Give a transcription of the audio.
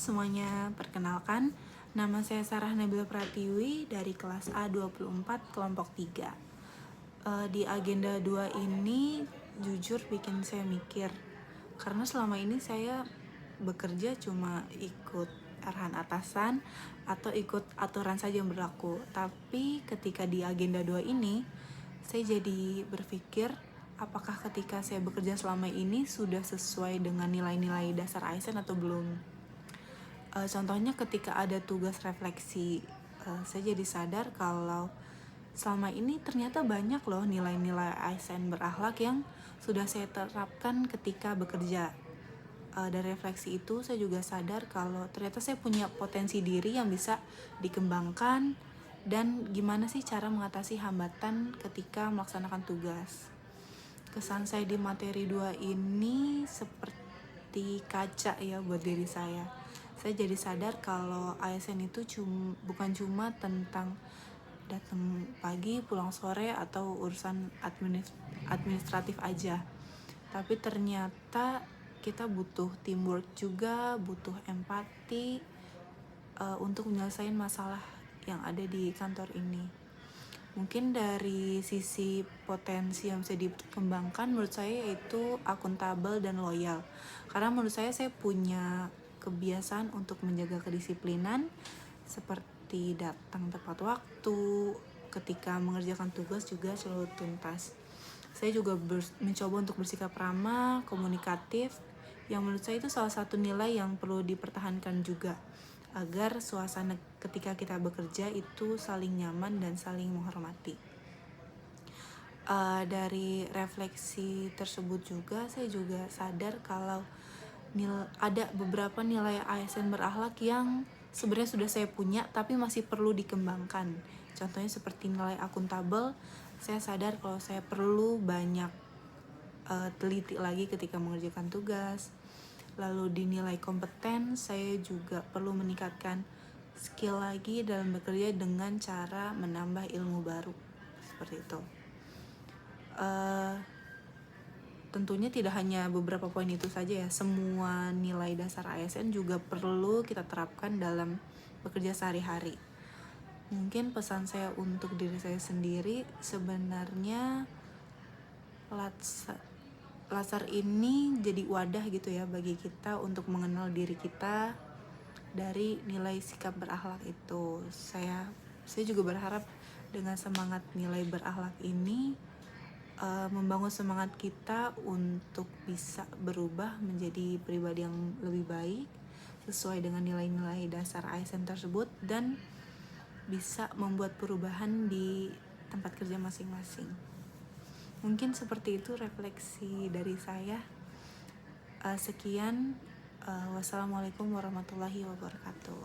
semuanya, perkenalkan nama saya Sarah Nabila Pratiwi dari kelas A24 kelompok 3. Di agenda 2 ini jujur bikin saya mikir, karena selama ini saya bekerja cuma ikut arahan atasan atau ikut aturan saja yang berlaku. Tapi ketika di agenda 2 ini, saya jadi berpikir apakah ketika saya bekerja selama ini sudah sesuai dengan nilai-nilai dasar ASN atau belum. Contohnya ketika ada tugas refleksi, saya jadi sadar kalau selama ini ternyata banyak loh nilai-nilai ASN berakhlak yang sudah saya terapkan ketika bekerja. Dari refleksi itu saya juga sadar kalau ternyata saya punya potensi diri yang bisa dikembangkan dan gimana sih cara mengatasi hambatan ketika melaksanakan tugas. Kesan saya di materi 2 ini seperti kaca ya buat diri saya. Saya jadi sadar kalau ASN itu bukan cuma tentang datang pagi, pulang sore, atau urusan administratif aja. Tapi ternyata kita butuh teamwork juga, butuh empati untuk menyelesaikan masalah yang ada di kantor ini. Mungkin dari sisi potensi yang bisa dikembangkan menurut saya yaitu akuntabel dan loyal. Karena menurut saya punya kebiasaan untuk menjaga kedisiplinan seperti datang tepat waktu, ketika mengerjakan tugas juga selalu tuntas. Saya juga mencoba untuk bersikap ramah, komunikatif, yang menurut saya itu salah satu nilai yang perlu dipertahankan juga, agar suasana ketika kita bekerja itu saling nyaman dan saling menghormati. Dari refleksi tersebut juga saya juga sadar kalau ada beberapa nilai ASN berakhlak yang sebenarnya sudah saya punya tapi masih perlu dikembangkan. Contohnya seperti nilai akuntabel, saya sadar kalau saya perlu banyak teliti lagi ketika mengerjakan tugas. Lalu di nilai kompeten, saya juga perlu meningkatkan skill lagi dalam bekerja dengan cara menambah ilmu baru. Seperti itu. Tentunya tidak hanya beberapa poin itu saja ya. Semua nilai dasar ASN juga perlu kita terapkan dalam bekerja sehari-hari. Mungkin pesan saya untuk diri saya sendiri, sebenarnya Latsar ini jadi wadah gitu ya bagi kita untuk mengenal diri kita dari nilai sikap berakhlak itu. Saya juga berharap dengan semangat nilai berakhlak ini membangun semangat kita untuk bisa berubah menjadi pribadi yang lebih baik sesuai dengan nilai-nilai dasar ASN tersebut dan bisa membuat perubahan di tempat kerja masing-masing. Mungkin seperti itu refleksi dari saya. Sekian. Wassalamualaikum warahmatullahi wabarakatuh.